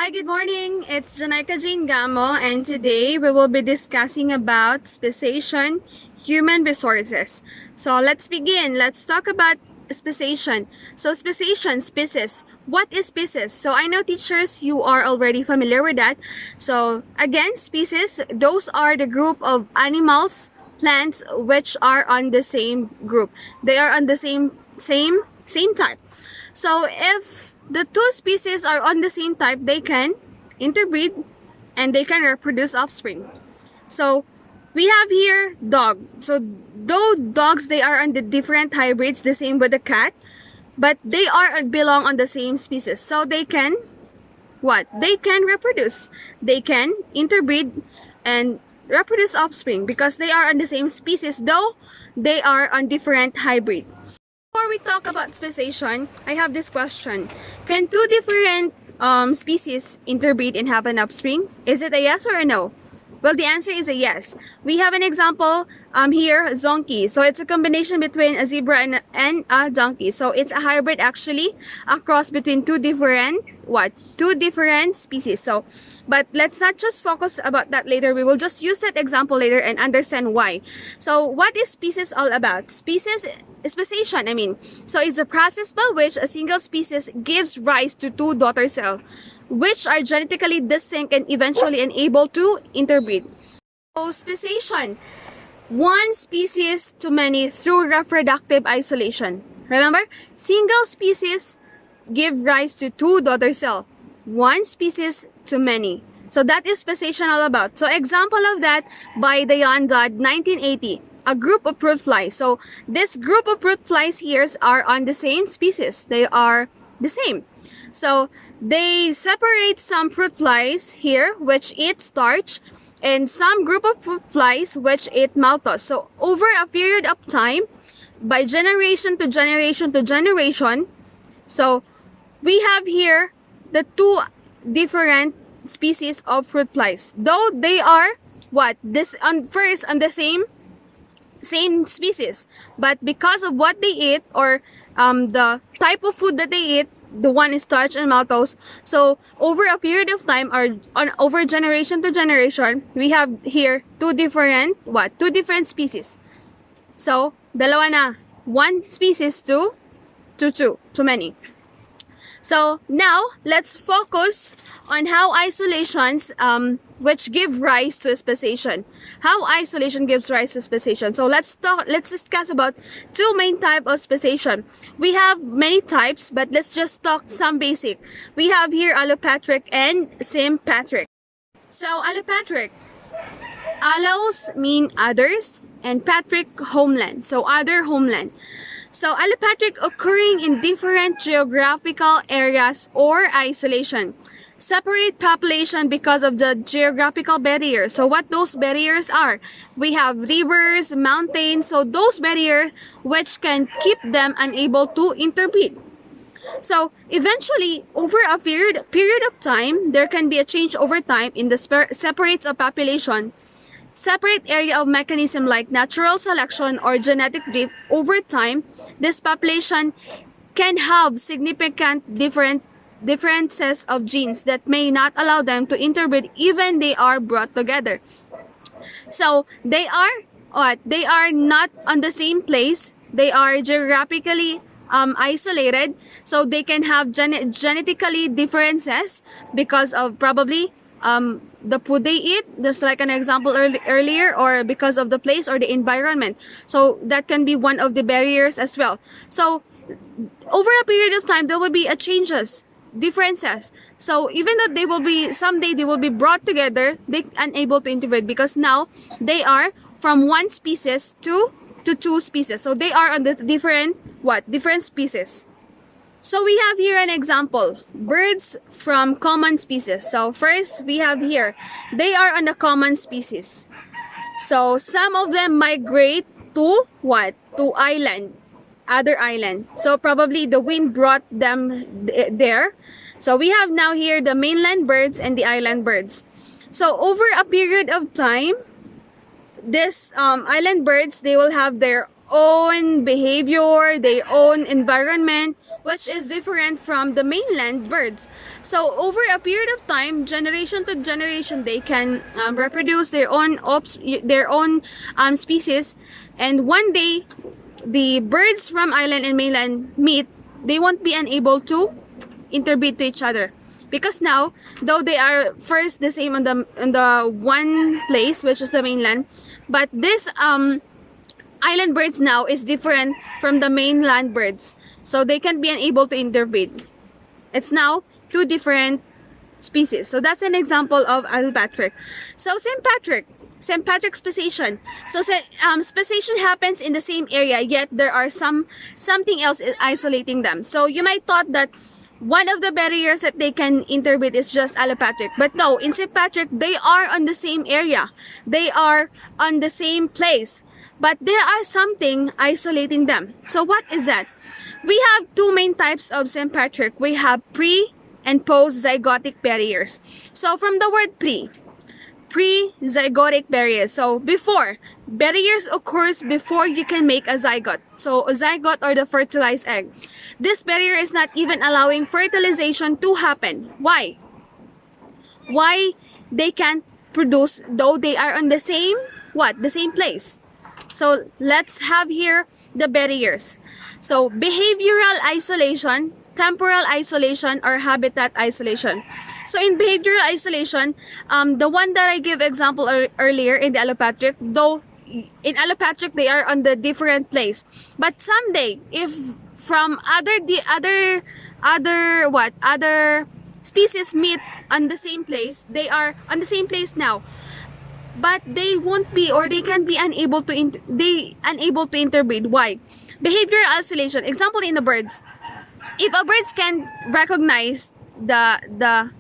Hi, good morning. It's Janaika Jane Gamo, and today we will be discussing about speciation, human resources. So let's begin. Let's talk about speciation. So speciation, species. What is species? So I know teachers, you are already familiar with that. So again, species, those are the group of animals, plants which are on the same group. They are on the same type. So if the two species are on the same type, they can interbreed and they can reproduce offspring. So we have here dog. So though dogs, they are on the different hybrids, the same with the cat, but they are belong on the same species. So they can what? They can reproduce. They can interbreed and reproduce offspring because they are on the same species, though they are on different hybrid. Before we talk about speciation, I have this question. Can two different species interbreed and have an offspring? Is it a yes or a no? Well, the answer is a yes. We have an example here, zonkey. So it's a combination between a zebra and a donkey. So it's a hybrid, actually, a cross between two different species. So, but let's not just focus about that later. We will just use that example later and understand why. So what is species all about? Speciation, I mean. So it's the process by which a single species gives rise to two daughter cells, which are genetically distinct and eventually unable to interbreed. So speciation, one species to many through reproductive isolation. Remember, single species give rise to two daughter cells, one species to many. So that is speciation all about. So example of that by Diane Dodd, 1980. A group of fruit flies. So this group of fruit flies here are on the same species. They are the same. So they separate some fruit flies here, which eat starch, and some group of fruit flies which eat maltose. So over a period of time, by generation to generation to generation, so we have here the two different species of fruit flies. Though they are first on the same species, but because of what they eat or the type of food that they eat, the one is starch and maltose. So over a period of time or over generation to generation, we have here two different species. So dalawa na, one species to many. So now let's focus on how isolations which give rise to speciation. How isolation gives rise to speciation. So let's discuss about two main types of speciation. We have many types, but let's just talk some basic. We have here allopatric and sympatric. So allopatric, allos mean others and patric homeland. So other homeland. So allopatric occurring in different geographical areas or isolation. Separate population because of the geographical barriers. So what those barriers are? We have rivers, mountains, so those barriers which can keep them unable to interbreed. So eventually, over a period of time, there can be a change over time in the separates of population. Separate area of mechanism like natural selection or genetic drift. Over time, this population can have significant differences of genes that may not allow them to interbreed even they are brought together. So they are not on the same place. They are geographically isolated, so they can have genetically differences because of probably the food they eat, just like an example earlier, or because of the place or the environment. So that can be one of the barriers as well. So over a period of time, there will be differences. So even though someday they will be brought together, they unable to interbreed because now they are from one species to two species. So they are on the different species. So we have here an example, birds from common species. So first we have here, they are on the common species. So some of them migrate to other island. So probably the wind brought them there. So we have now here the mainland birds and the island birds. So over a period of time, this island birds, they will have their own behavior, their own environment, which is different from the mainland birds. So over a period of time, generation to generation, they can reproduce their own species, and one day the birds from island and mainland meet, they won't be unable to interbreed to each other, because now, though they are first the same on the one place, which is the mainland, but this island birds now is different from the mainland birds, so they can be unable to interbreed. It's now two different species. So that's an example of allopatric. So sympatric speciation. So speciation happens in the same area, yet there are something else isolating them. So you might thought that one of the barriers that they can interbreed is just allopatric, but no, in sympatric, they are on the same area, they are on the same place, but there are something isolating them. So what is that? We have two main types of sympatric. We have pre and post zygotic barriers. So from the word pre-zygotic barriers. So before, barriers occurs before you can make a zygote. So a zygote, or the fertilized egg. This barrier is not even allowing fertilization to happen. Why? Why they can't produce, though they are on the same, the same place? So let's have here the barriers. So behavioral isolation, temporal isolation, or habitat isolation. So in behavioral isolation, the one that I give example earlier in the allopatric, though in allopatric they are on the different place, but someday if from other species meet on the same place, they are on the same place now, but they won't be, or they can be unable to interbreed. Why? Behavioral isolation. Example in the birds. If a bird can recognize the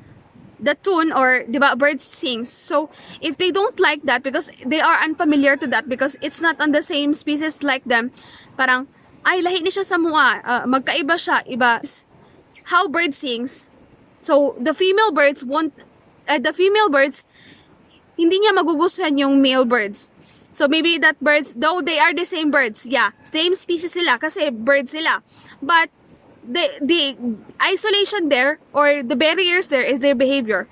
tune, or the bird sings, so if they don't like that, because they are unfamiliar to that, because it's not on the same species like them, parang ay lahi ni siya sa mua, magkaiba siya, iba how bird sings. So the female birds hindi niya magugustuhan yung male birds. So maybe that birds, though they are the same birds, same species sila kasi birds sila, but the isolation there, or the barriers there, is their behavior,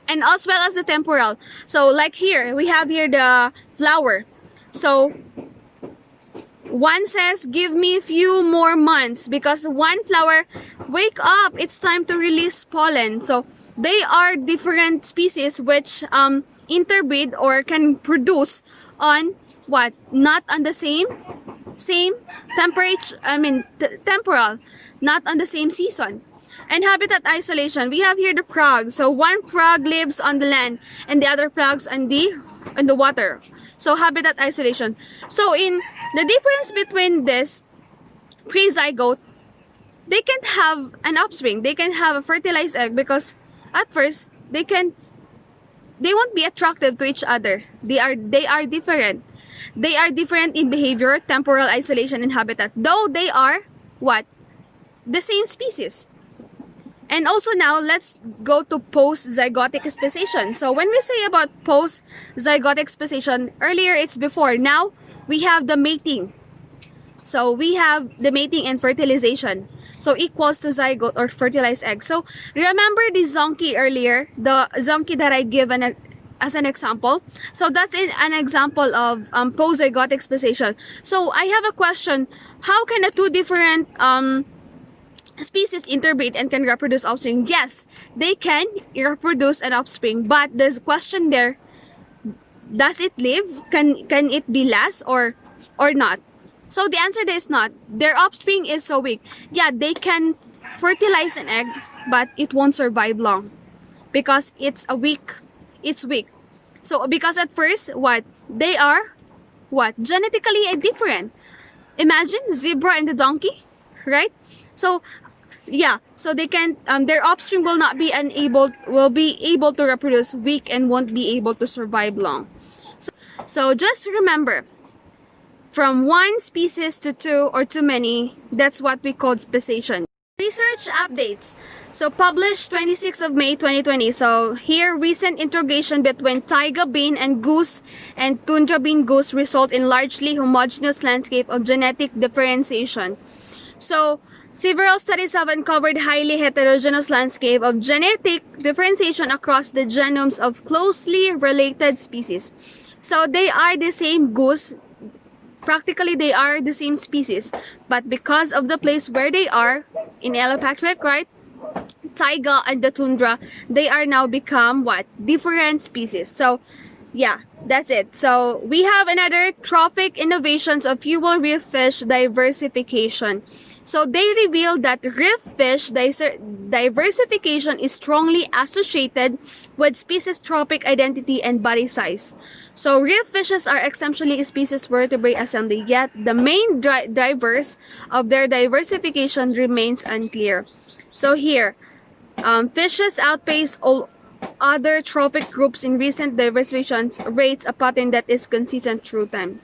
and as well as the temporal. So like here, we have here the flower. So one says, give me a few more months, because one flower, wake up, it's time to release pollen. So they are different species which interbreed or can produce on not on the same temperature, temporal, not on the same season. And habitat isolation, we have here the frog. So one frog lives on the land and the other frogs on the water. So habitat isolation. So in the difference between this pre-zygote, they can't have an offspring, they can have a fertilized egg, because at first they won't be attractive to each other. They are different. They are different in behavior, temporal isolation, and habitat, though they are the same species. And also now, let's go to post-zygotic speciation. So when we say about post-zygotic speciation, earlier it's before. Now, we have the mating. So we have the mating and fertilization. So equals to zygote or fertilized egg. So remember the zonkey earlier, the zonkey that I give as an example. So that's an example of post-zygotic speciation. So I have a question. How can the two different species interbreed and can reproduce offspring? Yes, they can reproduce an offspring, but there's a question there: does it live? Can it be last or not? So the answer is not. Their offspring is so weak. Yeah, they can fertilize an egg, but it won't survive long because it's weak. So because at first, they are genetically different. Imagine zebra and the donkey, right? So yeah, so they can their offspring will be able to reproduce weak and won't be able to survive long. So just remember, from one species to two or too many, that's what we call speciation. Research updates. So published 26th of May 2020. So here, recent interrogation between taiga bean and goose and tundra bean goose result in largely homogeneous landscape of genetic differentiation. So Several studies have uncovered highly heterogeneous landscape of genetic differentiation across the genomes of closely related species. So they are the same goose. Practically, they are the same species, but because of the place where they are, in allopatric, right, taiga and the tundra, they are now become what? Different species. So, yeah, that's it. So, we have another trophic innovations of fuel reef fish diversification. So, they revealed that reef fish diversification is strongly associated with species trophic identity and body size. So, reef fishes are essentially a species vertebrate assembly, yet the main drivers of their diversification remains unclear. So here, fishes outpace all other trophic groups in recent diversification rates, a pattern that is consistent through time.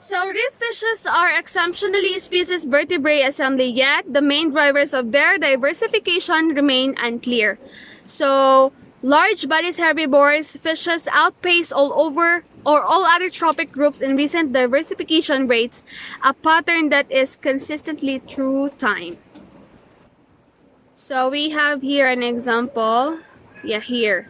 So reef fishes are exceptionally species vertebrate assembly, yet the main drivers of their diversification remain unclear. So large bodies herbivores fishes outpace all other trophic groups in recent diversification rates, a pattern that is consistently through time. So we have here an example. Yeah, here.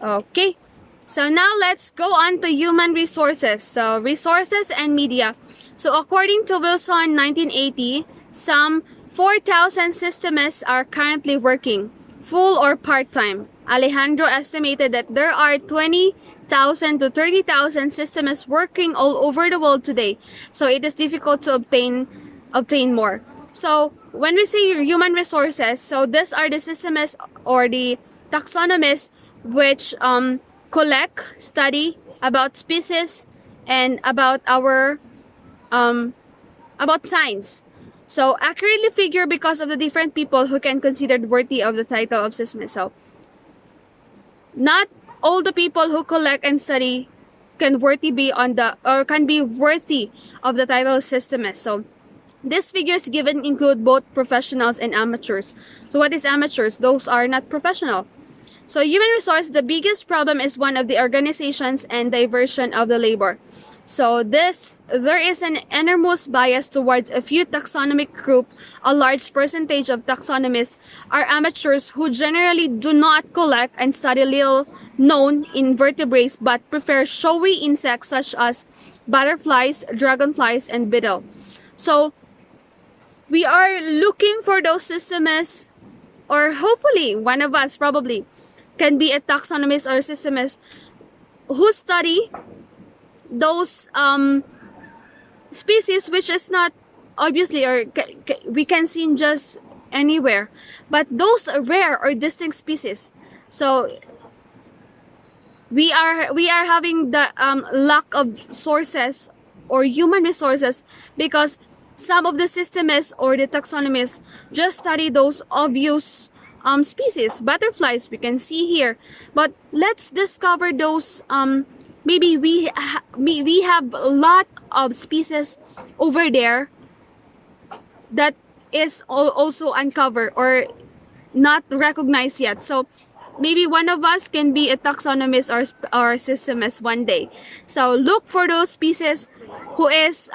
Okay. So now let's go on to human resources. So resources and media. So according to Wilson 1980, some 4,000 systemists are currently working, full or part-time. Alejandro estimated that there are 20,000 to 30,000 systemists working all over the world today. So it is difficult to obtain more. So when we say human resources, so these are the systemists or the taxonomists which collect, study about species and about our about science. So accurately figure because of the different people who can considered worthy of the title of systemist. So not all the people who collect and study can be worthy of the title of systemist. So these figures given include both professionals and amateurs. So what is amateurs? Those are not professional. So human resource, the biggest problem is one of the organizations and diversion of the labor. So there is an enormous bias towards a few taxonomic group. A large percentage of taxonomists are amateurs who generally do not collect and study little known invertebrates but prefer showy insects such as butterflies, dragonflies, and beetle. So we are looking for those systemists, or hopefully one of us probably can be a taxonomist or systemist who study those species which is not obviously or we can see just anywhere, but those are rare or distinct species. So we are having the lack of sources or human resources because some of the systemists or the taxonomists just study those obvious species, butterflies we can see here, but let's discover those maybe we have a lot of species over there that is also uncovered or not recognized yet. So maybe one of us can be a taxonomist or systemist one day. So look for those species who is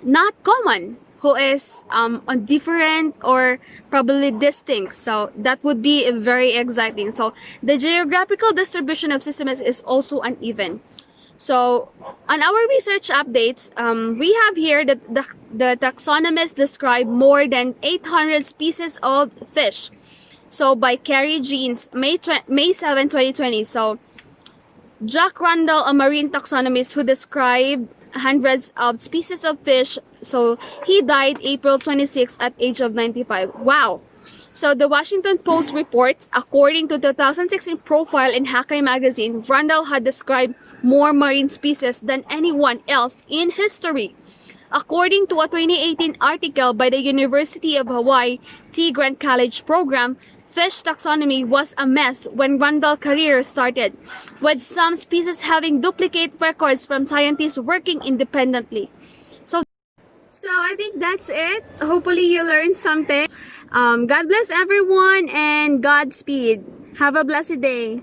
not common, who is different or probably distinct. So that would be very exciting. So the geographical distribution of systemists is also uneven. So on our research updates, we have here that the taxonomists describe more than 800 species of fish. So by Carrie Jeans, May 7, 2020. So Jack Randall, a marine taxonomist who described hundreds of species of fish. So he died April 26 at age of 95. Wow. So the Washington Post reports, according to the 2016 profile in Hakai magazine, Randall had described more marine species than anyone else in history. According to a 2018 article by the University of Hawaii T. Grant College program, fish taxonomy was a mess when Randall's career started, with some species having duplicate records from scientists working independently. So I think that's it. Hopefully you learned something. God bless everyone and Godspeed. Have a blessed day.